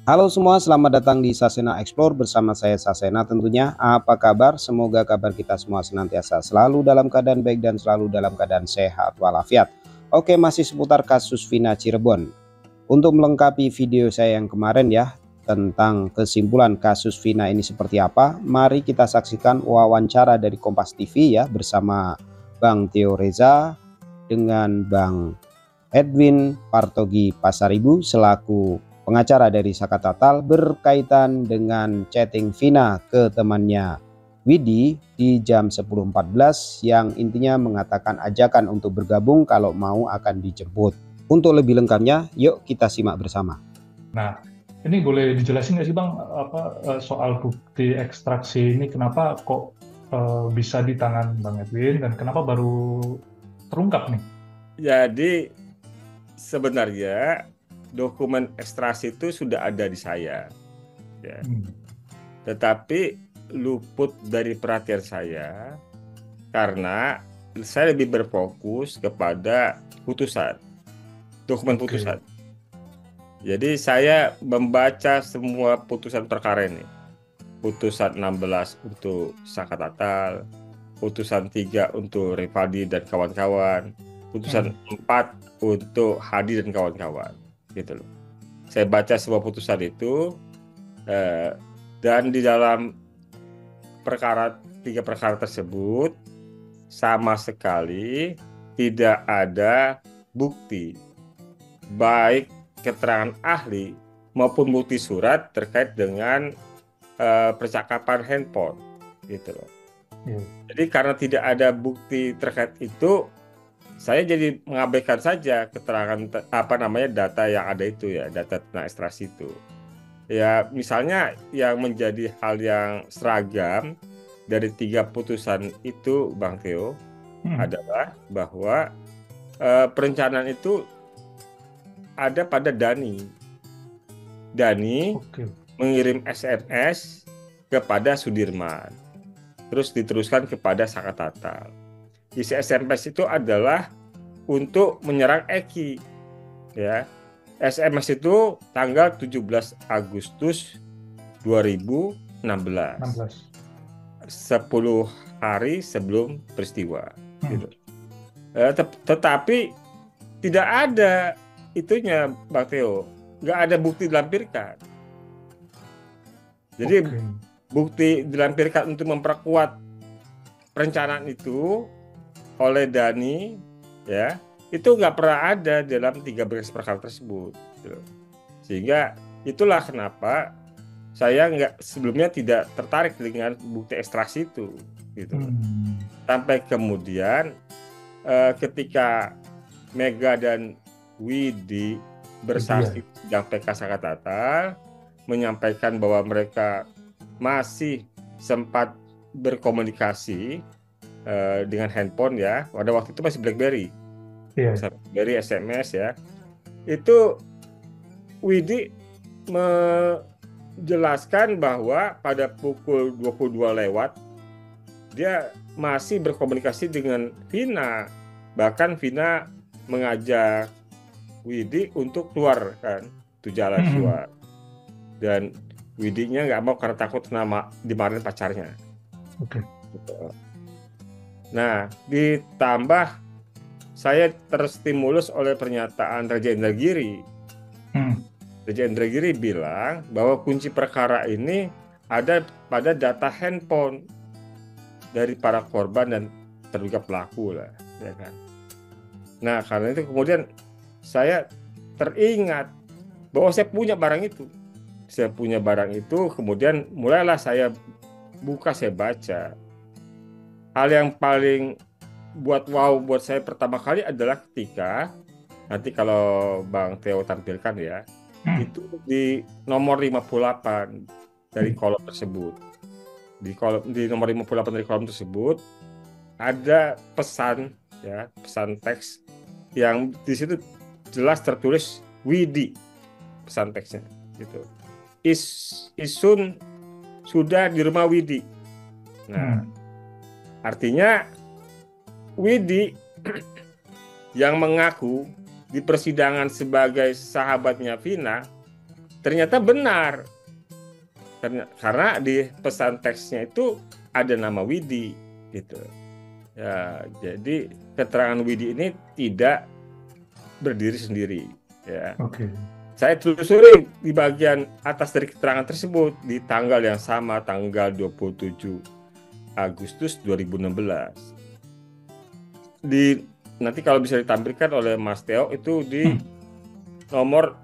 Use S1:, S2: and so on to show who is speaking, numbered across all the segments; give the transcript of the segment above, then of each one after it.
S1: Halo semua, selamat datang di Sasena Explore bersama saya Sasena tentunya. Apa kabar? Semoga kabar kita semua senantiasa selalu dalam keadaan baik dan selalu dalam keadaan sehat walafiat. Oke, masih seputar kasus Vina Cirebon. Untuk melengkapi video saya yang kemarin ya, tentang kesimpulan kasus Vina ini seperti apa, mari kita saksikan wawancara dari Kompas TV ya bersama Bang Theo Reza dengan Bang Edwin Partogi Pasaribu selaku pengacara dari Saka Tatal berkaitan dengan chatting Vina ke temannya Widi di jam 10.14 yang intinya mengatakan ajakan untuk bergabung kalau mau akan dijemput. Untuk lebih lengkapnya, yuk kita simak bersama.
S2: Nah, ini boleh dijelasin nggak sih Bang, soal bukti ekstraksi ini kenapa kok bisa di tangan Bang Edwin dan kenapa baru terungkap nih?
S3: Jadi sebenarnya dokumen ekstraksi itu sudah ada di saya, ya. Tetapi luput dari perhatian saya karena saya lebih berfokus kepada putusan, dokumen
S2: Oke.
S3: putusan. Jadi saya membaca semua putusan perkara ini. Putusan 16 untuk Saka Tatal, putusan 3 untuk Rivaldi dan kawan-kawan, putusan 4 untuk Hadi dan kawan-kawan, gitu loh. Saya baca semua putusan itu, dan di dalam tiga perkara tersebut sama sekali tidak ada bukti, baik keterangan ahli maupun bukti surat terkait dengan percakapan handphone, gitu loh. Jadi karena tidak ada bukti terkait itu, saya jadi mengabaikan saja keterangan data yang ada itu ya, data tentang ekstraksi itu. Ya misalnya yang menjadi hal yang seragam dari tiga putusan itu, Bang Theo, adalah bahwa perencanaan itu ada pada Dani. Dani mengirim SMS kepada Sudirman, terus diteruskan kepada Saka Tatal. Isi SMS itu adalah untuk menyerang Eki, ya. SMS itu tanggal 17 Agustus 2016, 10 hari sebelum peristiwa, gitu. Tetapi tidak ada itunya, Bang Theo, nggak ada bukti dilampirkan. Jadi bukti dilampirkan untuk memperkuat perencanaan itu oleh Dani, ya, itu nggak pernah ada dalam tiga berkas perkara tersebut, gitu. Sehingga itulah kenapa saya sebelumnya tidak tertarik dengan bukti ekstraksi itu, gitu. Sampai kemudian ketika Mega dan Widi bersaksi sidang PK Saka Tatal menyampaikan bahwa mereka masih sempat berkomunikasi dengan handphone, ya. Pada waktu itu masih BlackBerry, BlackBerry SMS, ya. Itu Widi menjelaskan bahwa pada pukul 22 lewat dia masih berkomunikasi dengan Vina. Bahkan Vina mengajak Widi untuk keluar, kan, itu jalan keluar. Dan Widinya nggak mau karena takut dimarahin pacarnya. Nah, ditambah saya terstimulus oleh pernyataan Raja Indragiri. Raja Indragiri bilang bahwa kunci perkara ini ada pada data handphone dari para korban dan terduga pelaku lah, ya kan. Nah, karena itu kemudian saya teringat bahwa saya punya barang itu. Saya punya barang itu, kemudian mulailah saya buka, saya baca. Hal yang paling buat saya pertama kali adalah ketika nanti kalau Bang Theo tampilkan, ya, itu di nomor 58 dari kolom tersebut. Di nomor 58 dari kolom tersebut ada pesan, ya, pesan teks yang di situ jelas tertulis Widi, pesan teksnya gitu. Isun sudah di rumah Widi. Nah, artinya Widi yang mengaku di persidangan sebagai sahabatnya Vina ternyata benar. Karena di pesan teksnya itu ada nama Widi gitu. Ya, jadi keterangan Widi ini tidak berdiri sendiri ya.
S2: Oke.
S3: Saya telusuri di bagian atas dari keterangan tersebut di tanggal yang sama, tanggal 27 Agustus 2016. Nanti kalau bisa ditampilkan oleh Mas Theo itu di nomor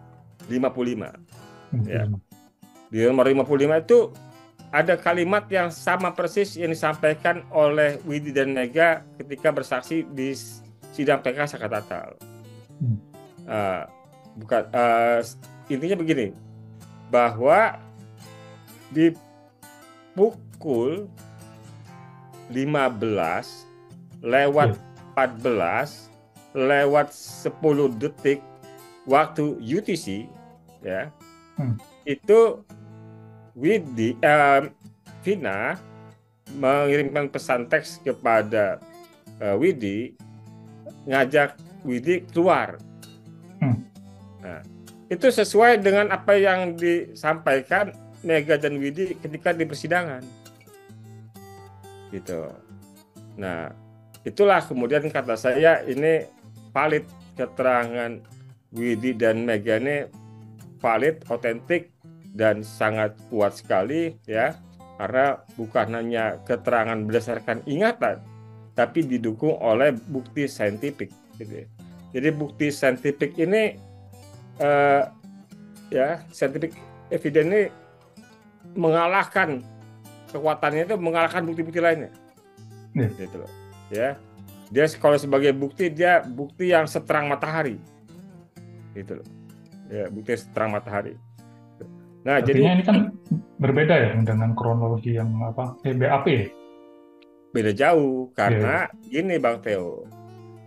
S3: 55. Ya. Di nomor 55 itu ada kalimat yang sama persis yang disampaikan oleh Widi dan Mega ketika bersaksi di sidang PK Sakatatal. Intinya begini, bahwa di pukul 15 lewat 14 lewat 10 detik waktu UTC ya, itu Vina mengirimkan pesan teks kepada Widi, ngajak Widi keluar. Nah, itu sesuai dengan apa yang disampaikan Mega dan Widi ketika di persidangan. Gitu. Nah, itulah kemudian kata saya ini valid, keterangan Widi dan Mega ini valid, otentik, dan sangat kuat sekali ya, karena bukan hanya keterangan berdasarkan ingatan, tapi didukung oleh bukti saintifik. Gitu. Jadi bukti saintifik ini scientific evidence ini mengalahkan kekuatannya, itu mengalahkan bukti-bukti lainnya. Gitu loh. Ya. Dia kalau sebagai bukti, dia bukti yang seterang matahari. Gitu loh. Ya, bukti seterang matahari. Nah,
S2: artinya
S3: jadi
S2: ini kan berbeda ya dengan kronologi yang BAP.
S3: Beda jauh karena gini Bang Theo.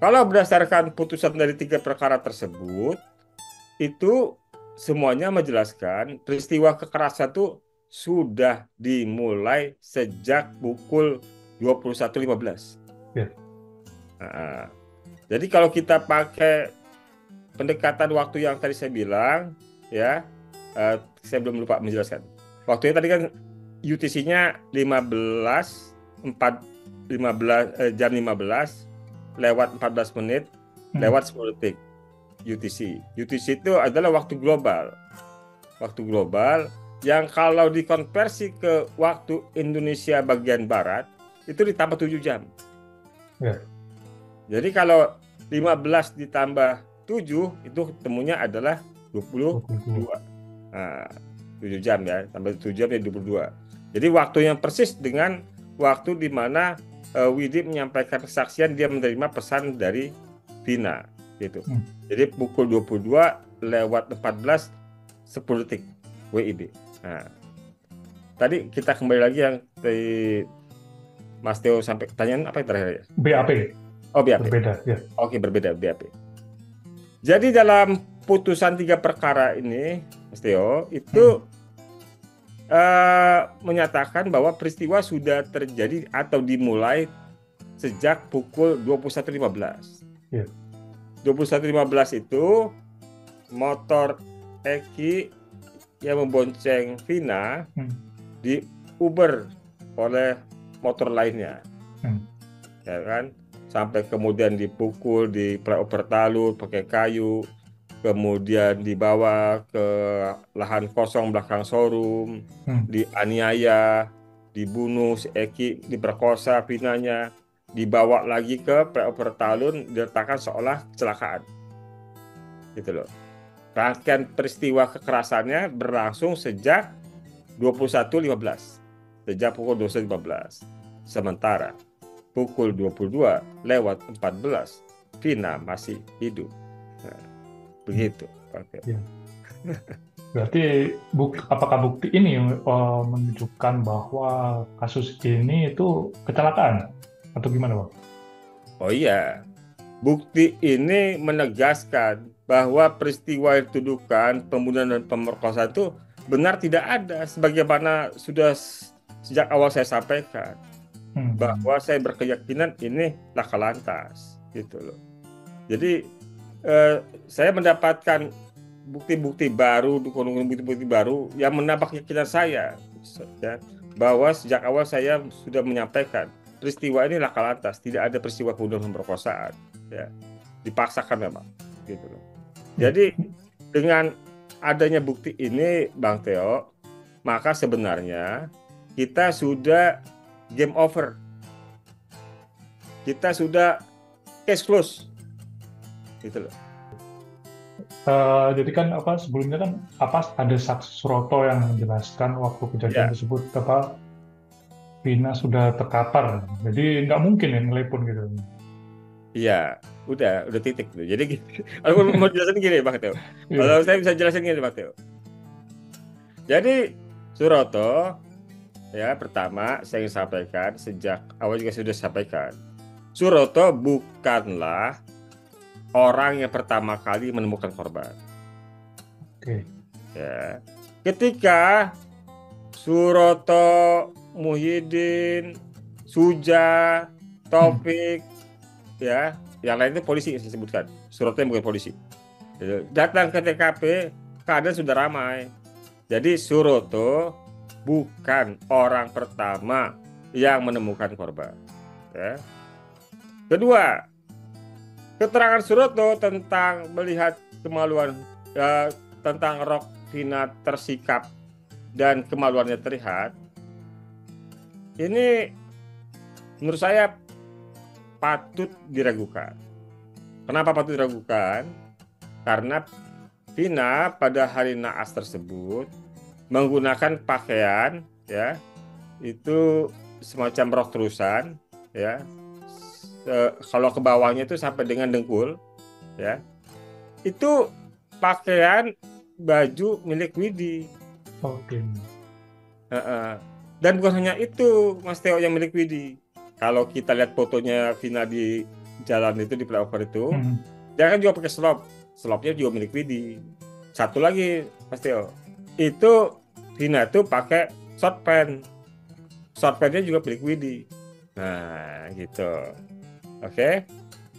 S3: Kalau berdasarkan putusan dari 3 perkara tersebut, itu semuanya menjelaskan peristiwa kekerasan itu sudah dimulai sejak pukul 21.15. Nah, jadi kalau kita pakai pendekatan waktu yang tadi saya bilang, ya, saya belum lupa menjelaskan. Waktunya tadi kan UTC-nya jam 15 lewat 14 menit lewat 10 detik. UTC itu adalah waktu global. Waktu global yang kalau dikonversi ke waktu Indonesia bagian barat itu ditambah 7 jam. Jadi kalau 15 ditambah 7 itu temunya adalah 22. Nah, 7 jam ya, tambah 7 jam ya 22. Jadi waktu yang persis dengan waktu di mana Widi menyampaikan kesaksian dia menerima pesan dari Vina gitu. Jadi pukul 22 lewat 14 10 detik WIB. Nah, tadi kita kembali lagi yang dari Mas Theo sampai pertanyaan apa yang terakhir ya?
S2: BAP.
S3: Oh, BAP.
S2: Berbeda ya.
S3: Oke, berbeda BAP. Jadi dalam putusan 3 perkara ini, Mas Theo, itu menyatakan bahwa peristiwa sudah terjadi atau dimulai sejak pukul 21.15. 21.15 itu motor Eki yang membonceng Vina di Uber oleh motor lainnya, ya kan? Sampai kemudian dipukul di flyover Talun pakai kayu, kemudian dibawa ke lahan kosong belakang showroom, dianiaya, dibunuh, si Eki diperkosa Vinanya, dibawa lagi ke flyover Talun, diletakkan seolah kecelakaan. Gitu loh. Rangkaian peristiwa kekerasannya berlangsung sejak 21.15. Sejak pukul 21.15. Sementara pukul 22 lewat 14 Vina masih hidup. Nah, begitu.
S2: Ya. Berarti apakah bukti ini menunjukkan bahwa kasus ini itu kecelakaan atau gimana, Bang?
S3: Oh iya, bukti ini menegaskan bahwa peristiwa yang dituduhkan pembunuhan dan pemerkosaan itu benar tidak ada, sebagaimana sudah sejak awal saya sampaikan, bahwa saya berkeyakinan ini laka lantas, gitu loh. Jadi saya mendapatkan bukti-bukti baru, bukti-bukti baru yang menambah keyakinan saya, ya, bahwa sejak awal saya sudah menyampaikan peristiwa ini laka lantas, tidak ada peristiwa pembunuhan pemerkosaan, ya, dipaksakan memang, gitu loh. Jadi dengan adanya bukti ini, Bang Theo, maka sebenarnya kita sudah game over, kita sudah case close, gitu loh.
S2: Jadi kan sebelumnya kan ada saksi Suroto yang menjelaskan waktu kejadian tersebut Vina sudah terkapar, jadi nggak mungkin ya telepon gitu.
S3: Iya, udah titik tuh. Jadi aku mau jelasin gini, Bang Theo. Kalau saya bisa jelasin gini, Bang Theo. Jadi Suroto, ya, pertama saya ingin sampaikan, sejak awal juga sudah sampaikan, Suroto bukanlah orang yang pertama kali menemukan korban.
S2: Oke.
S3: Ya. Ketika Suroto, Muhyiddin, Suja, Taufik, ya, yang lain itu polisi yang saya sebutkan. Suroto yang bukan polisi. Datang ke TKP, keadaan sudah ramai. Jadi Suroto bukan orang pertama yang menemukan korban. Ya. Kedua, keterangan Suroto tentang melihat kemaluan, tentang rok Vina tersikap dan kemaluannya terlihat, ini menurut saya patut diragukan. Kenapa patut diragukan? Karena Vina pada hari naas tersebut menggunakan pakaian, ya, itu semacam rok terusan, ya. Kalau ke bawahnya itu sampai dengan dengkul, ya, itu pakaian baju milik Widi.
S2: Oke.
S3: Dan bukan hanya itu, Mas Theo, yang milik Widi. Kalau kita lihat fotonya Vina di jalan itu, di flyover itu, dia kan juga pakai slopnya juga milik Widi. Satu lagi, Mas Theo, itu Vina itu pakai short pantnya juga milik Widi. Nah, gitu. Oke.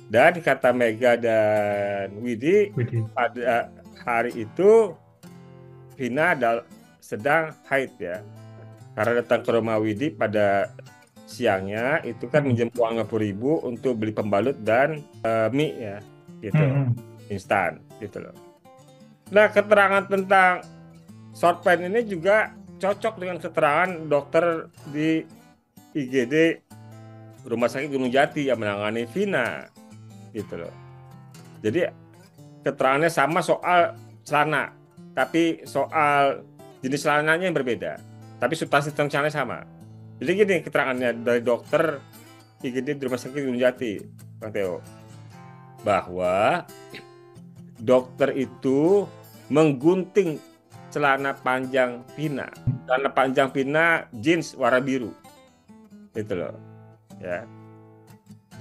S3: Dan kata Mega dan Widi, pada hari itu Vina sedang haid, ya. Karena datang ke rumah Widi pada siangnya itu kan minjem uang 50.000 untuk beli pembalut dan mie, ya, gitu, instan, gitu loh. Nah, keterangan tentang short pant ini juga cocok dengan keterangan dokter di IGD Rumah Sakit Gunung Jati yang menangani Vina, gitu loh. Jadi keterangannya sama soal celana, tapi soal jenis celananya yang berbeda, tapi substansi celananya sama. Jadi gini keterangannya dari dokter IGD di Rumah Sakit Gunung Jati, Bang Theo, bahwa dokter itu menggunting celana panjang Vina, jeans warna biru, gitu loh, ya.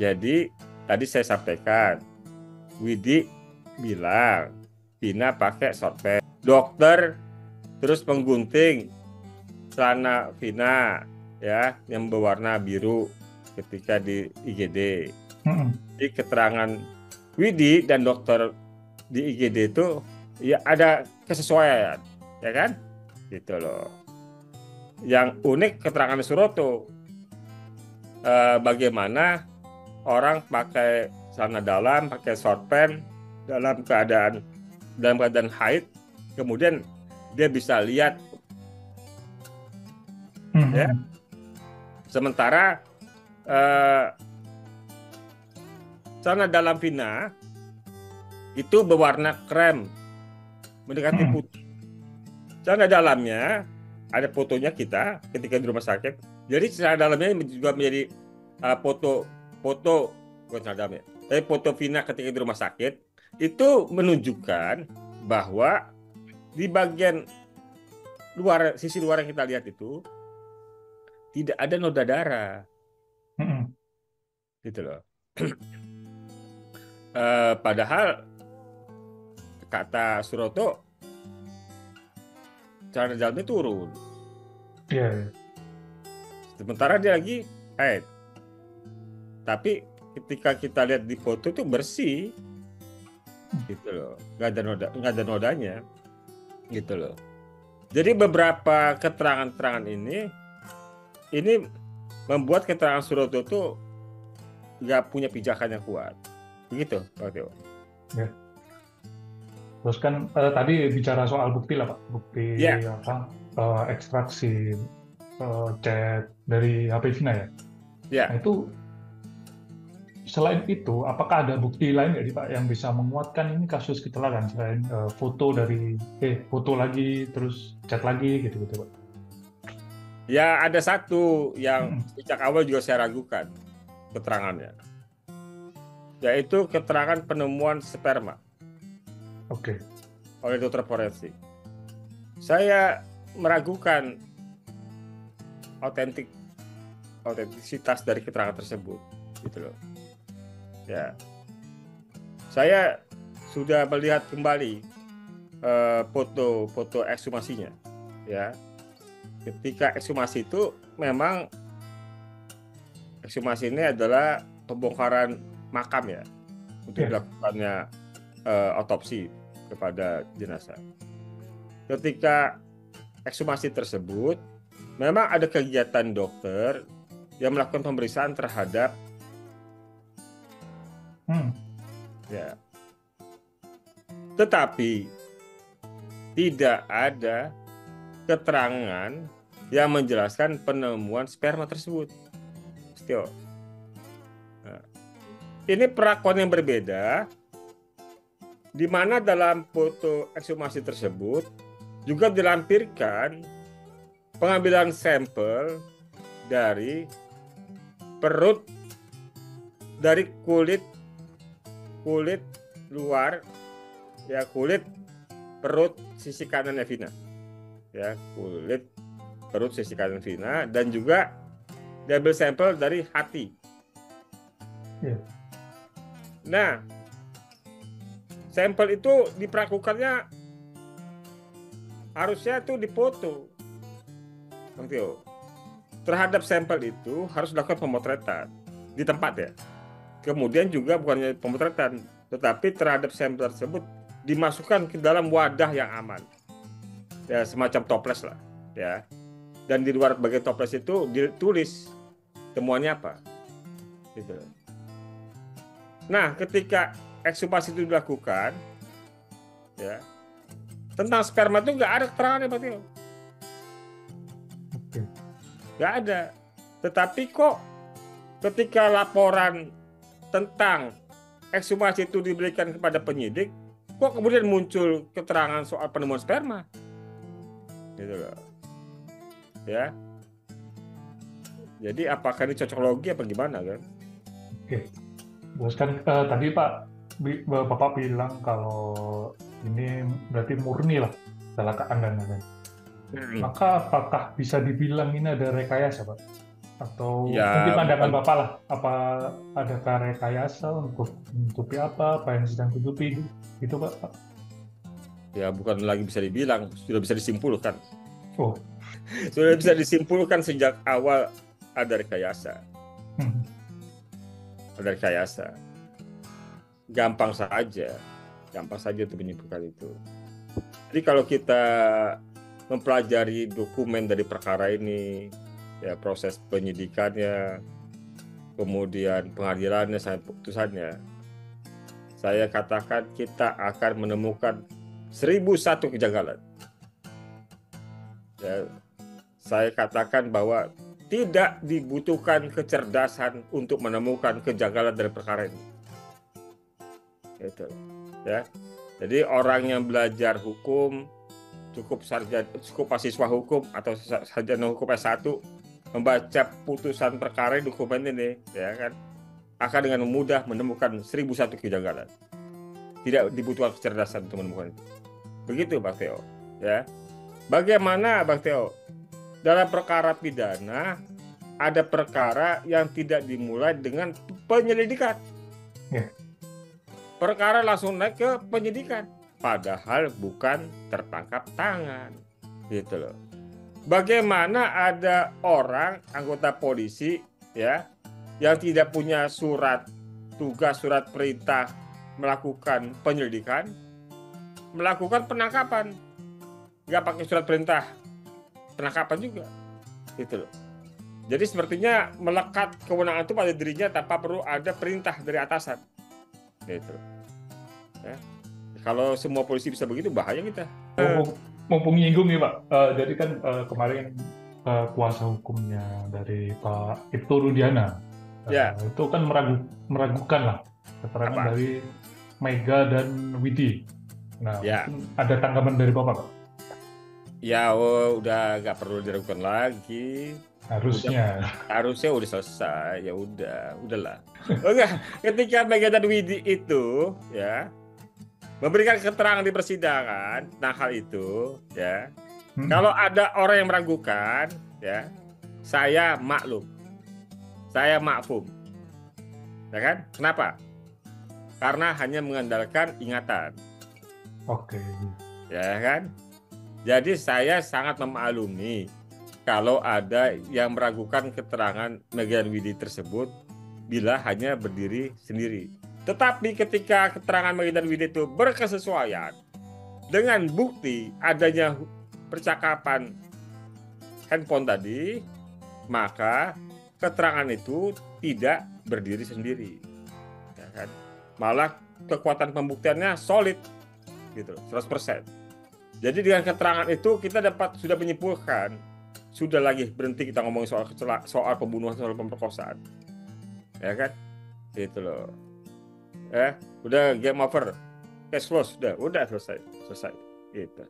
S3: Jadi tadi saya sampaikan, Widi bilang Vina pakai short pants, dokter terus menggunting celana Vina, ya, yang berwarna biru ketika di IGD. Di keterangan Widi dan dokter di IGD itu ya ada kesesuaian, ya kan, gitu loh. Yang unik keterangan Suroto, bagaimana orang pakai celana dalam, pakai short pants dalam keadaan haid, kemudian dia bisa lihat, ya. Sementara celana dalam Vina itu berwarna krem mendekati putih. Celana dalamnya ada fotonya kita ketika di rumah sakit. Jadi celana dalamnya juga menjadi foto bukan celana dalamnya, tapi foto Vina ketika di rumah sakit itu menunjukkan bahwa di bagian luar, sisi luar yang kita lihat itu tidak ada noda darah, gitu loh. Padahal kata Suroto celana dalamnya turun.
S2: Yeah.
S3: Sementara dia lagi haid. Tapi ketika kita lihat di foto itu bersih. gitu loh, nggak ada nodanya, gitu loh. Jadi beberapa keterangan-keterangan ini membuat keterangan Suroto itu nggak punya pijakan yang kuat, begitu Pak Teo.
S2: Ya. Terus kan tadi bicara soal bukti lah Pak, bukti
S3: Ya.
S2: Ekstraksi chat dari HP Vina ya.
S3: Ya.
S2: Nah itu selain itu, apakah ada bukti lain nggak Pak yang bisa menguatkan ini kasus kecelakaan selain foto lagi terus chat lagi gitu Pak?
S3: Ya ada satu yang sejak awal juga saya ragukan keterangannya, yaitu keterangan penemuan sperma.
S2: Oke.
S3: Oleh dokter forensik. Saya meragukan otentisitas dari keterangan tersebut, gitu loh. Ya, saya sudah melihat kembali foto ekshumasinya, ya. Ketika ekshumasi itu memang ekshumasi ini adalah pembongkaran makam ya, untuk dilakukannya otopsi kepada jenazah. Ketika ekshumasi tersebut, memang ada kegiatan dokter yang melakukan pemeriksaan terhadap ya. Tetapi tidak ada keterangan yang menjelaskan penemuan sperma tersebut. Nah, ini perlakuan yang berbeda, di mana dalam foto ekshumasi tersebut juga dilampirkan pengambilan sampel dari perut, dari kulit luar, ya, kulit perut sisi kanan Vina, ya, kulit perut sisi kanan Vina, dan juga diambil sampel dari hati. Nah, sampel itu diperlakukannya harusnya itu dipoto, Bang Tio. Terhadap sampel itu harus dilakukan pemotretan di tempat ya. Kemudian juga bukannya pemotretan, tetapi terhadap sampel tersebut dimasukkan ke dalam wadah yang aman, ya, semacam toples lah, ya. Dan di luar bagian toples itu ditulis temuannya apa, gitu. Nah, ketika ekshumasi itu dilakukan, ya, tentang sperma itu nggak ada keterangan, Pak Tio. Nggak ada. Tetapi kok ketika laporan tentang ekshumasi itu diberikan kepada penyidik, kok kemudian muncul keterangan soal penemuan sperma, gitu loh, ya. Jadi apakah ini cocokologi apa gimana kan?
S2: Oke. Terus kan tadi Bapak bilang kalau ini berarti murni lah kecelakaan dan lain-lain. Maka apakah bisa dibilang ini ada rekayasa, Pak? Atau
S3: ya,
S2: mungkin pandangan Bapak lah, apa adakah rekayasa untuk menutupi apa yang sedang tutupi itu, Pak?
S3: Ya, bukan lagi bisa dibilang, sudah bisa disimpulkan.
S2: Oh.
S3: Sudah bisa disimpulkan sejak awal ada rekayasa. Ada rekayasa. Gampang saja untuk menyimpulkan itu. Jadi kalau kita mempelajari dokumen dari perkara ini, ya, proses penyidikannya, kemudian pengadilannya sampai putusannya, saya katakan kita akan menemukan 1001 kejanggalan. Ya, saya katakan bahwa tidak dibutuhkan kecerdasan untuk menemukan kejanggalan dari perkara ini. Itu, ya. Jadi orang yang belajar hukum, cukup mahasiswa hukum atau sarjana hukum S1, membaca putusan perkara dokumen ini, ya kan, akan dengan mudah menemukan 1001 kejanggalan. Tidak dibutuhkan kecerdasan untuk menemukan itu. Begitu, Bang Teo, ya. Bagaimana, Bang Teo? Dalam perkara pidana ada perkara yang tidak dimulai dengan penyelidikan. Perkara langsung naik ke penyidikan, padahal bukan tertangkap tangan, gitu loh. Bagaimana ada orang anggota polisi, ya, yang tidak punya surat tugas, surat perintah melakukan penyelidikan, melakukan penangkapan, nggak pakai surat perintah penangkapan juga, gitu loh. Jadi sepertinya melekat kewenangan itu pada dirinya tanpa perlu ada perintah dari atasan, gitu. Ya. Kalau semua polisi bisa begitu, bahaya kita.
S2: Mumpung nyinggung nih Pak, jadi kan kemarin kuasa hukumnya dari Pak Ibtu Rudiana, itu kan meragukan lah keterangan dari Mega dan Widi. Nah, ada tanggapan dari Bapak Pak?
S3: Ya, udah nggak perlu diragukan lagi. Harusnya udah selesai. Ya udahlah. Oke, ketika Mega dan Widi itu ya memberikan keterangan di persidangan tentang hal itu, ya. Kalau ada orang yang meragukan, ya, saya maklum, saya makfum, ya kan? Kenapa? Karena hanya mengandalkan ingatan.
S2: Oke.
S3: Ya kan? Jadi saya sangat memaklumi kalau ada yang meragukan keterangan Mega dan Widi tersebut bila hanya berdiri sendiri. Tetapi ketika keterangan Mega dan Widi itu berkesesuaian dengan bukti adanya percakapan handphone tadi, maka keterangan itu tidak berdiri sendiri, ya kan? Malah kekuatan pembuktiannya solid, gitu, 100%. Jadi dengan keterangan itu kita sudah menyimpulkan, sudah lagi berhenti kita ngomong soal pembunuhan, soal pemerkosaan, ya kan? Gitu loh. Udah game over, case close, udah selesai, gitu.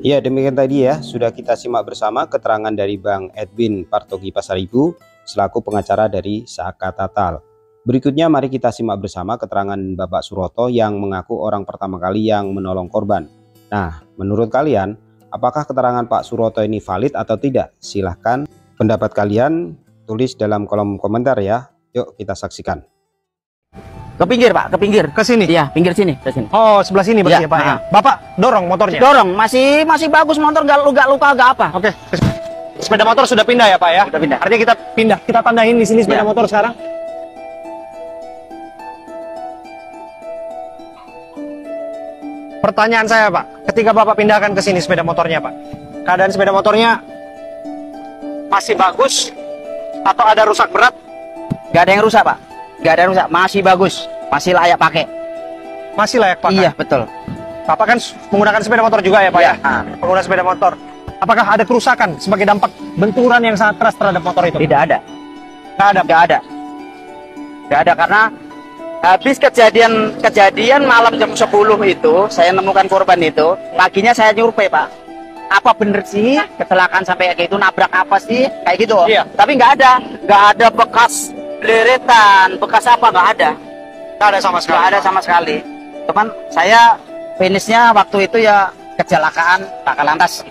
S1: Ya, demikian tadi ya, sudah kita simak bersama keterangan dari Bang Edwin Partogi Pasaribu selaku pengacara dari Saka Tatal. Berikutnya mari kita simak bersama keterangan Bapak Suroto yang mengaku orang pertama kali yang menolong korban. Nah, menurut kalian, apakah keterangan Pak Suroto ini valid atau tidak? Silahkan pendapat kalian tulis dalam kolom komentar ya. Yuk kita saksikan.
S4: Ke pinggir Pak, ke pinggir.
S5: Ke sini?
S4: Iya, pinggir sini, ke sini.
S5: Oh, sebelah sini berarti ya, Pak ya. Bapak dorong motornya?
S4: Dorong, masih bagus motor, nggak luka, nggak apa.
S5: Oke. Sepeda motor sudah pindah ya Pak ya?
S4: Sudah pindah.
S5: Artinya kita pindah, kita tandain di sini sepeda motor sekarang. Pertanyaan saya Pak, ketika Bapak pindahkan ke sini sepeda motornya Pak, keadaan sepeda motornya masih bagus atau ada rusak berat?
S4: Nggak ada yang rusak Pak, nggak ada yang rusak, masih bagus, masih layak pakai.
S5: Masih layak pakai?
S4: Iya betul.
S5: Bapak kan menggunakan sepeda motor juga ya Pak ya? Pengguna sepeda motor. Apakah ada kerusakan sebagai dampak benturan yang sangat keras terhadap motor itu?
S4: Tidak ada. Nggak ada karena habis kejadian malam jam 10 itu saya nemukan korban itu, paginya saya nyurvei Pak. Apa bener sih kecelakaan sampai kayak gitu, nabrak apa sih kayak gitu?
S5: Iya.
S4: Tapi nggak ada bekas deretan, bekas apa nggak ada.
S5: Nggak ada sama sekali.
S4: Nggak ada sama sekali. Cuman saya finishnya waktu itu ya kecelakaan Laka Lantas.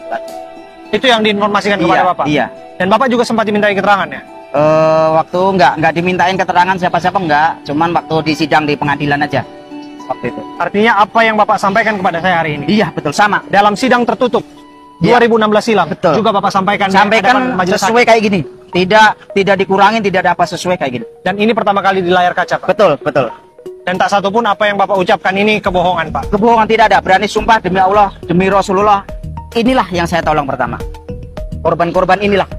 S5: Itu yang diinformasikan kepada Bapak?
S4: Iya.
S5: Dan Bapak juga sempat dimintai keterangan ya?
S4: Waktu nggak dimintain keterangan siapa-siapa enggak, cuman waktu di sidang di pengadilan aja waktu itu.
S5: Artinya apa yang Bapak sampaikan kepada saya hari ini?
S4: Iya betul, sama.
S5: Dalam sidang tertutup 2016 silam, betul. Juga Bapak sampaikan
S4: sesuai kayak gini, tidak dikurangin, tidak ada apa, sesuai kayak gini.
S5: Dan ini pertama kali di layar kaca Pak?
S4: Betul.
S5: Dan tak satu pun apa yang Bapak ucapkan ini kebohongan Pak?
S4: Kebohongan tidak ada, berani sumpah demi Allah, demi Rasulullah. Inilah yang saya tolong pertama. Korban-korban inilah.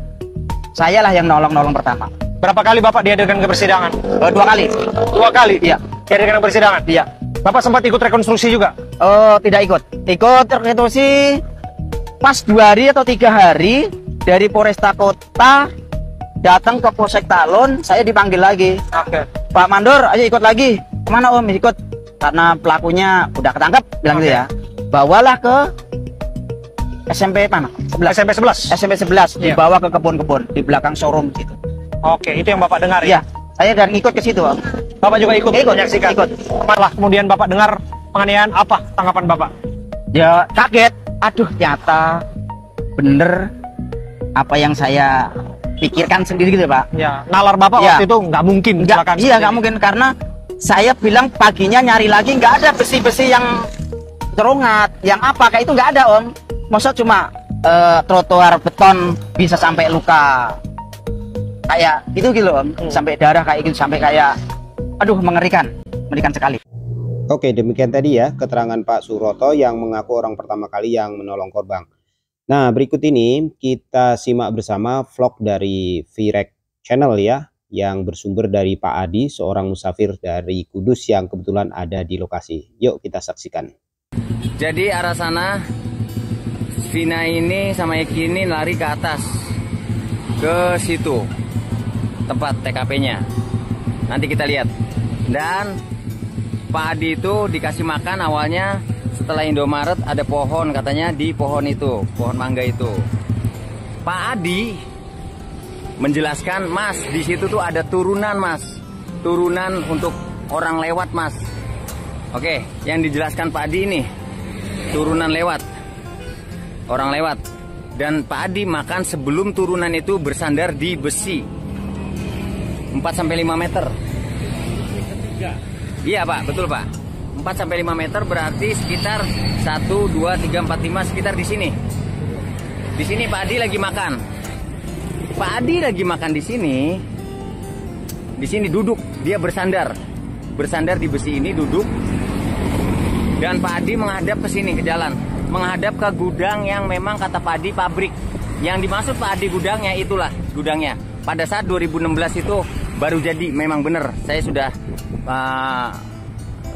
S4: Sayalah yang nolong pertama.
S5: Berapa kali Bapak dihadirkan ke persidangan?
S4: 2 kali.
S5: 2 kali?
S4: Iya.
S5: Dihadirkan ke persidangan?
S4: Iya.
S5: Bapak sempat ikut rekonstruksi juga?
S4: Tidak ikut. Ikut rekonstruksi pas 2 hari atau 3 hari dari Polresta Kota datang ke Polsek Talun, saya dipanggil lagi.
S5: Oke.
S4: Pak Mandor, ayo ikut lagi. Kemana Om? Ikut. Karena pelakunya udah ketangkep, bilang gitu ya. Bawalah ke SMP mana? 11. SMP 11 dibawa ke kebun-kebun di belakang showroom gitu.
S5: Oke, itu yang Bapak dengar ya?
S4: Saya dan ikut ke situ, Om.
S5: Bapak juga ikut menyaksikan?
S4: Ikut.
S5: Malah kemudian Bapak dengar penganiayaan, apa tanggapan Bapak?
S4: Ya kaget. Aduh, nyata bener apa yang saya pikirkan sendiri gitu, Pak.
S5: Ya, nalar Bapak waktu itu nggak mungkin.
S4: Iya, nggak mungkin karena saya bilang paginya nyari lagi nggak ada besi-besi yang terungat, yang apa kayak itu nggak ada Om. Masa cuma trotoar beton bisa sampai luka kayak gitu Om, sampai darah kayak gitu, sampai kayak aduh mengerikan sekali.
S1: Oke, demikian tadi ya keterangan Pak Suroto yang mengaku orang pertama kali yang menolong korban. Nah, berikut ini kita simak bersama vlog dari Virek Channel ya, yang bersumber dari Pak Adi, seorang musafir dari Kudus yang kebetulan ada di lokasi. Yuk kita saksikan.
S6: Jadi arah sana, Vina ini sama Eki ini lari ke atas, ke situ, tempat TKP-nya. Nanti kita lihat. Dan Pak Adi itu dikasih makan awalnya setelah Indomaret, ada pohon katanya di pohon itu, pohon mangga itu. Pak Adi menjelaskan, Mas, di situ tuh ada turunan, Mas. Turunan untuk orang lewat, Mas. Oke, yang dijelaskan Pak Adi ini turunan lewat. Orang lewat. Dan Pak Adi makan sebelum turunan itu bersandar di besi. 4-5 meter. Iya, Pak, betul, Pak. 4-5 meter berarti sekitar 1, 2, 3, 4, 5 sekitar di sini. Di sini Pak Adi lagi makan. Pak Adi lagi makan di sini. Di sini duduk, dia bersandar. Bersandar di besi ini duduk. Dan Pak Adi menghadap ke sini ke jalan, menghadap ke gudang yang memang kata Pak Adi pabrik. Yang dimaksud Pak Adi gudangnya itulah gudangnya. Pada saat 2016 itu baru jadi, memang benar. Saya sudah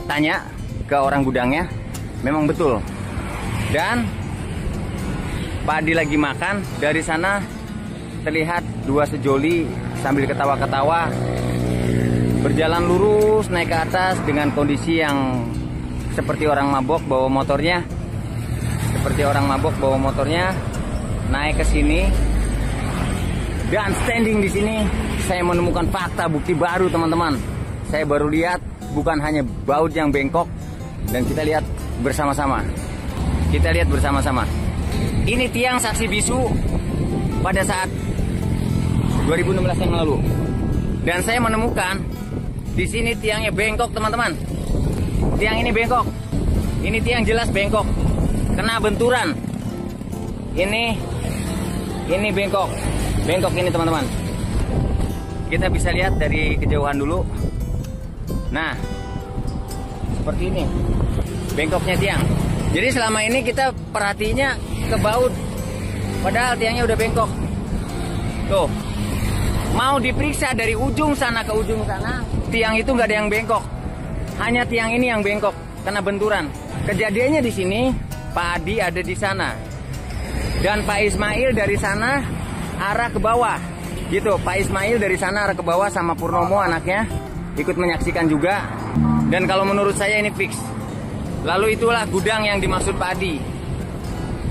S6: tanya ke orang gudangnya, memang betul. Dan Pak Adi lagi makan, dari sana terlihat dua sejoli sambil ketawa-ketawa berjalan lurus naik ke atas dengan kondisi yang seperti orang mabok bawa motornya. Seperti orang mabok bawa motornya naik ke sini. Dan standing di sini saya menemukan fakta bukti baru, teman-teman. Saya baru lihat bukan hanya baut yang bengkok, dan kita lihat bersama-sama. Kita lihat bersama-sama. Ini tiang saksi bisu pada saat 2016 yang lalu. Dan saya menemukan di sini tiangnya bengkok, teman-teman. Tiang ini bengkok. Ini tiang jelas bengkok. Kena benturan. Ini bengkok. Bengkok ini, teman-teman. Kita bisa lihat dari kejauhan dulu. Nah, seperti ini bengkoknya tiang. Jadi selama ini kita perhatinya ke baut, padahal tiangnya udah bengkok. Tuh, mau diperiksa dari ujung sana ke ujung sana, tiang itu nggak ada yang bengkok, hanya tiang ini yang bengkok kena benturan. Kejadiannya di sini, Pak Adi ada di sana, dan Pak Ismail dari sana arah ke bawah, gitu. Pak Ismail dari sana arah ke bawah sama Purnomo anaknya ikut menyaksikan juga. Dan kalau menurut saya ini fix. Lalu itulah gudang yang dimaksud Pak Adi,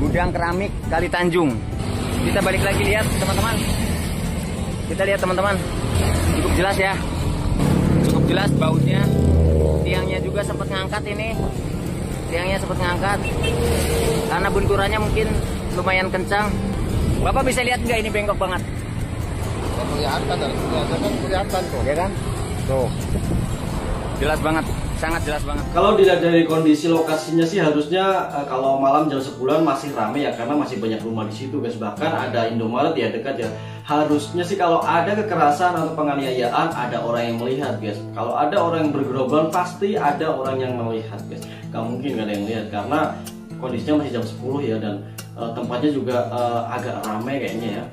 S6: gudang keramik Kali Tanjung. Kita balik lagi lihat, teman-teman. Kita lihat, teman-teman, cukup jelas ya, cukup jelas bautnya. Tiangnya juga sempat ngangkat ini, tiangnya sempat ngangkat karena benturannya mungkin lumayan kencang. Bapak bisa lihat nggak ini bengkok banget?
S7: Kelihatan, kelihatan kok.
S6: Ya kan? Tuh, jelas banget, sangat jelas banget.
S8: Kalau dilihat dari kondisi lokasinya sih harusnya kalau malam jam 10-an masih ramai ya, karena masih banyak rumah di situ guys. Bahkan ada Indomaret ya dekat ya. Harusnya sih kalau ada kekerasan atau penganiayaan ada orang yang melihat guys. Kalau ada orang yang bergerobak pasti ada orang yang melihat guys. Gak mungkin gak ada yang lihat karena kondisinya masih jam 10 ya, dan tempatnya juga agak ramai kayaknya ya.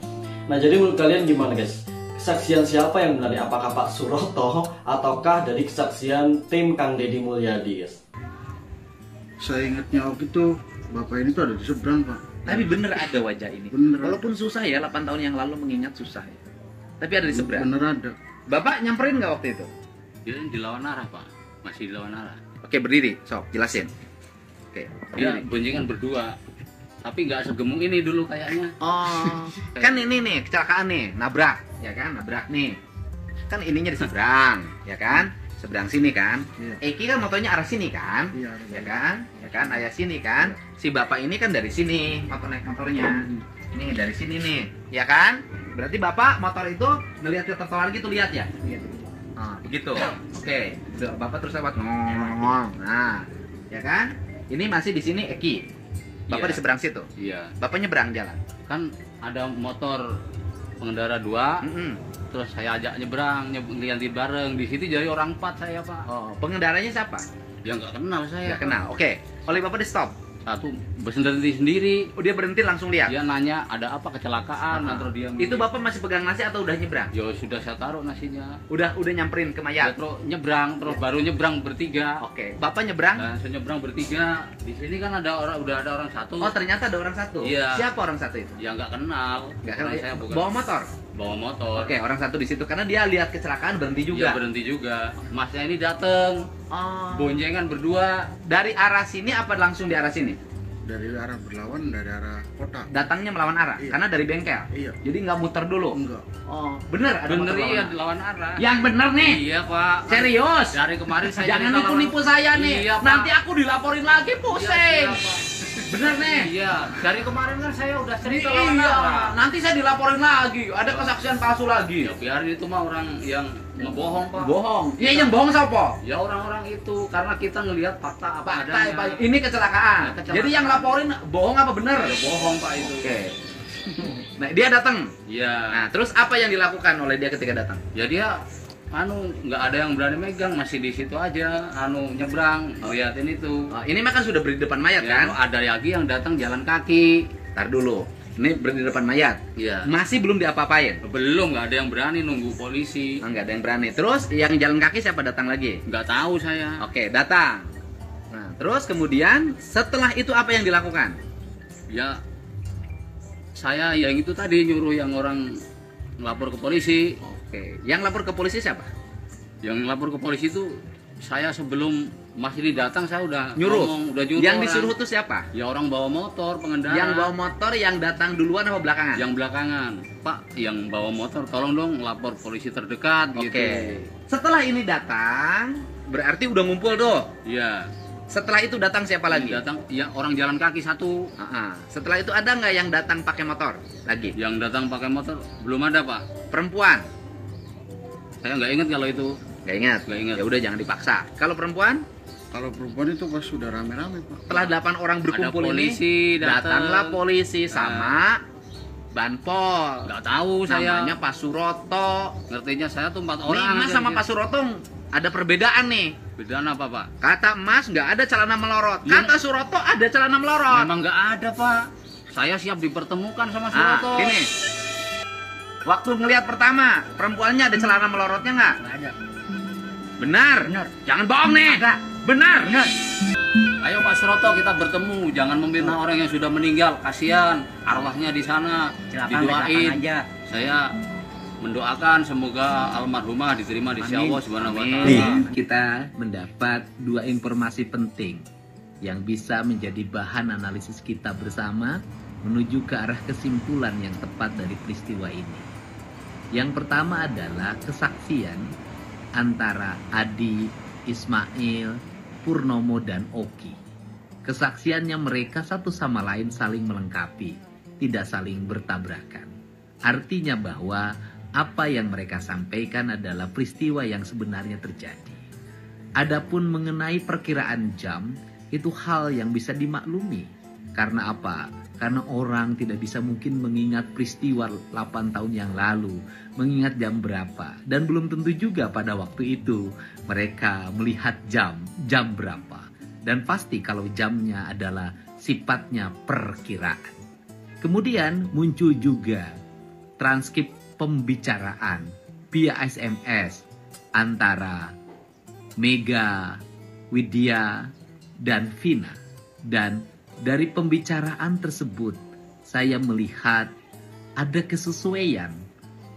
S8: Nah, jadi menurut kalian gimana guys? Kesaksian siapa yang benar? Apakah Pak Suroto ataukah dari kesaksian tim Kang Deddy Mulyadi guys?
S7: Saya ingatnya waktu itu bapak ini tuh ada di seberang Pak.
S9: Tapi bener ada wajah ini.
S7: Bener.
S9: Walaupun susah ya, 8 tahun yang lalu mengingat susah ya. Tapi ada di seberang.
S7: Bener ada.
S9: Bapak nyamperin nggak waktu itu?
S10: Dia di lawan arah Pak, masih di lawan arah.
S9: Oke, berdiri, sok jelasin. Oke,
S10: Dia boncengan berdua, tapi nggak segemuk ini dulu kayaknya.
S9: Oh, kan ini nih kecelakaan nih, nabrak, ya kan, nabrak nih. Kan ininya di seberang, ya kan, seberang sini kan.
S7: Iya.
S9: Eki kan motornya arah sini kan,
S7: Iya.
S9: ya kan, ayah sini kan. Si bapak ini kan dari sini, naik motornya. Ini dari sini nih, ya kan. Berarti bapak motor itu ngelihat ke trotoar gitu, lihat ya. Nah, begitu. Oke, bapak terus lewat ngomong. Nah, ya kan. Ini masih di sini Eki. Bapak
S10: Iya.
S9: di seberang situ.
S10: Iya,
S9: Bapak nyebrang jalan.
S10: kan ada motor pengendara 2, terus saya ajak nyebrang, ngeliatin bareng. Di situ jadi orang 4 saya Pak.
S9: Oh, pengendaranya siapa?
S10: Ya nggak kenal saya.
S9: Nggak kenal. Oke. Oleh Bapak di stop.
S10: Satu berhenti sendiri.
S9: Oh, dia berhenti langsung lihat.
S10: Dia nanya ada apa kecelakaan atau dia.
S9: Itu Bapak masih pegang nasi atau udah nyebrang?
S10: Ya sudah saya taruh nasinya.
S9: Udah nyamperin ke mayat.
S10: Ya, terus nyebrang, terus baru nyebrang bertiga.
S9: Oke. Bapak nyebrang?
S10: Nah, saya nyebrang bertiga. Di sini kan udah ada orang satu.
S9: Oh, ternyata ada orang satu.
S10: Iya.
S9: Siapa orang satu itu?
S10: Ya nggak kenal.
S9: Nggak kenal.
S10: Saya bukan.
S9: Bawa motor.
S10: Bawa motor.
S9: Oke, orang satu di situ karena dia lihat kecelakaan berhenti juga.
S10: Iya, berhenti juga. Masnya ini dateng.
S9: Oh.
S10: Boncengan berdua.
S9: Dari arah sini apa langsung di arah sini?
S7: Dari arah berlawan, dari arah kota.
S9: Datangnya melawan arah,
S7: Iya.
S9: karena dari bengkel.
S7: Iya.
S9: Jadi nggak muter dulu.
S7: Enggak.
S9: Oh, bener ada
S10: Bener
S9: motor
S10: iya
S9: lawan arah.
S10: lawan arah.
S9: Yang bener nih.
S10: Iya Pak.
S9: Serius?
S10: Dari kemarin saya
S9: Jangan
S10: cerita
S9: nipu-nipu
S10: lawan-
S9: saya nih.
S10: Iya, Pak.
S9: Nanti aku dilaporin lagi pusing.
S10: Iya, Pak.
S9: Bener nih.
S10: Iya, dari kemarin kan saya udah cerita
S9: Iya.
S10: lawan arah.
S9: Nanti saya dilaporin lagi. Ada kesaksian palsu lagi.
S10: Ya biarin itu mah orang yang ngebohong Pak.
S9: Bohong. Iya, yang bohong siapa?
S10: Ya orang-orang itu karena kita ngelihat fakta apa
S9: Fakta,
S10: adanya.
S9: Pak. Ini kecelakaan.
S10: Ya, kecelakaan.
S9: Jadi yang laporin bohong apa bener?
S10: Ya bohong Pak itu.
S9: Oke. Nah, dia datang.
S10: Iya.
S9: Nah, terus apa yang dilakukan oleh dia ketika datang?
S10: Ya dia nggak ada yang berani megang, masih di situ aja nyebrang liatin itu.
S9: Oh, ini mah kan sudah berdiri di depan mayat
S10: Ya,
S9: kan?
S10: ada lagi yang datang jalan kaki.
S9: Ntar dulu. Ini berdiri di depan mayat.
S10: Iya.
S9: Masih belum diapa-apain.
S10: Belum, nggak ada yang berani nunggu polisi.
S9: Nggak ada yang berani. Terus yang jalan kaki siapa datang lagi?
S10: Nggak tahu saya.
S9: Oke, datang. Nah, terus kemudian setelah itu apa yang dilakukan?
S10: Ya saya yang itu tadi nyuruh yang orang lapor ke polisi.
S9: Oke, yang lapor ke polisi siapa?
S10: Yang lapor ke polisi itu saya sebelum Mas ini datang saya udah
S9: Nyuruh.
S10: ngomong, udah nyuruh.
S9: Yang
S10: orang.
S9: disuruh itu siapa?
S10: Ya orang bawa motor, pengendara.
S9: Yang bawa motor yang datang duluan apa belakangan?
S10: Yang belakangan. Pak, yang bawa motor tolong dong lapor polisi terdekat
S9: Oke.
S10: gitu.
S9: Setelah ini datang, berarti udah ngumpul tuh.
S10: Iya.
S9: Setelah itu datang siapa lagi?
S10: Datang ya orang jalan kaki satu.
S9: Setelah itu ada nggak yang datang pakai motor lagi?
S10: Yang datang pakai motor belum ada Pak.
S9: Perempuan?
S10: Saya nggak ingat kalau itu.
S9: Nggak ingat.
S10: Nggak ingat.
S9: Ya udah jangan dipaksa. Kalau perempuan?
S7: Kalau perempuan itu pas sudah rame-rame Pak.
S9: Setelah 8 orang berkumpul
S10: Ada polisi
S9: ini,
S10: datang.
S9: datanglah polisi sama Banpol.
S10: Nggak tahu saya.
S9: Namanya Pak Suroto.
S10: Ngertinya saya tuh 4
S9: Nih
S10: orang.
S9: Mas
S10: aja
S9: sama
S10: dia.
S9: Pak Suroto ada perbedaan nih.
S10: Bedaan apa Pak?
S9: Kata Mas nggak ada celana melorot.
S10: Iya.
S9: Kata Suroto ada celana melorot.
S10: Memang nggak ada Pak. Saya siap dipertemukan sama Suroto.
S9: Ini. Waktu ngelihat pertama, perempuannya ada celana melorotnya nggak?
S10: Nggak ada.
S9: Benar.
S10: Benar.
S9: Jangan bohong nih. Benar.
S10: Benar. Ayo Pak Suroto kita bertemu, jangan memfitnah orang yang sudah meninggal, kasihan arwahnya di sana. Didoain.
S6: aja.
S10: Saya mendoakan semoga almarhumah diterima di sisi Allah Subhanahu wa taala.
S9: Nih, kita mendapat 2 informasi penting yang bisa menjadi bahan analisis kita bersama menuju ke arah kesimpulan yang tepat dari peristiwa ini. Yang pertama adalah kesaksian antara Adi, Ismail, Purnomo, dan Oki. Kesaksiannya mereka satu sama lain saling melengkapi, tidak saling bertabrakan. Artinya bahwa apa yang mereka sampaikan adalah peristiwa yang sebenarnya terjadi. Adapun mengenai perkiraan jam, itu hal yang bisa dimaklumi. Karena apa? Karena orang tidak bisa mungkin mengingat peristiwa 8 tahun yang lalu, mengingat jam berapa. Dan belum tentu juga pada waktu itu mereka melihat jam berapa. Dan pasti kalau jamnya adalah sifatnya perkiraan. Kemudian muncul juga transkrip pembicaraan via SMS antara Mega, Widya, dan Vina. Dan dari pembicaraan tersebut saya melihat ada kesesuaian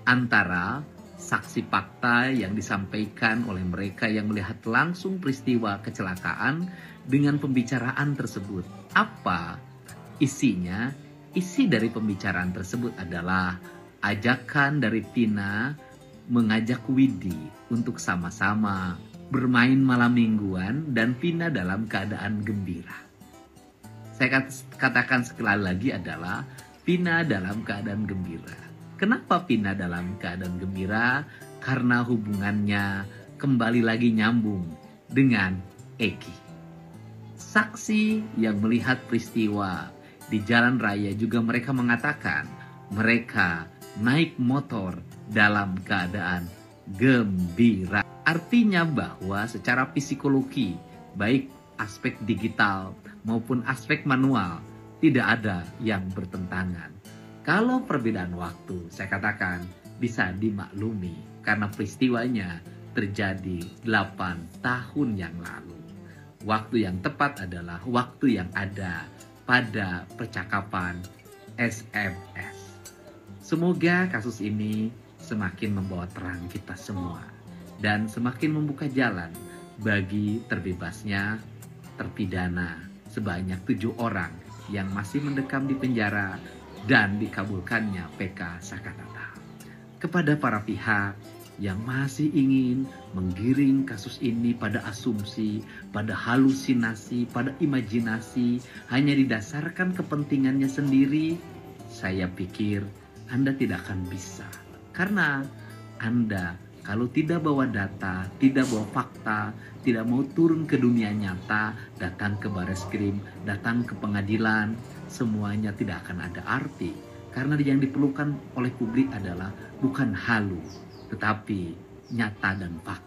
S9: antara saksi fakta yang disampaikan oleh mereka yang melihat langsung peristiwa kecelakaan dengan pembicaraan tersebut. Apa isinya? Isi dari pembicaraan tersebut adalah ajakan dari Tina mengajak Widi untuk sama-sama bermain malam mingguan dan Vina dalam keadaan gembira. Saya katakan sekali lagi adalah Vina dalam keadaan gembira. Kenapa Vina dalam keadaan gembira? Karena hubungannya kembali lagi nyambung dengan Eki. Saksi yang melihat peristiwa di jalan raya juga mereka mengatakan mereka naik motor dalam keadaan gembira. Artinya bahwa secara psikologi baik aspek digital maupun aspek manual, tidak ada yang bertentangan. Kalau perbedaan waktu, saya katakan bisa dimaklumi karena peristiwanya terjadi 8 tahun yang lalu. Waktu yang tepat adalah waktu yang ada pada percakapan SMS. Semoga kasus ini semakin membawa terang kita semua dan semakin membuka jalan bagi terbebasnya terpidana sebanyak 7 orang yang masih mendekam di penjara dan dikabulkannya PK Sakatata. Kepada para pihak yang masih ingin menggiring kasus ini pada asumsi, pada halusinasi, pada imajinasi, hanya didasarkan kepentingannya sendiri, saya pikir Anda tidak akan bisa. Karena Anda kalau tidak bawa data, tidak bawa fakta, tidak mau turun ke dunia nyata, datang ke Bareskrim, datang ke pengadilan, semuanya tidak akan ada arti. Karena yang diperlukan oleh publik adalah bukan halu, tetapi nyata dan fakta.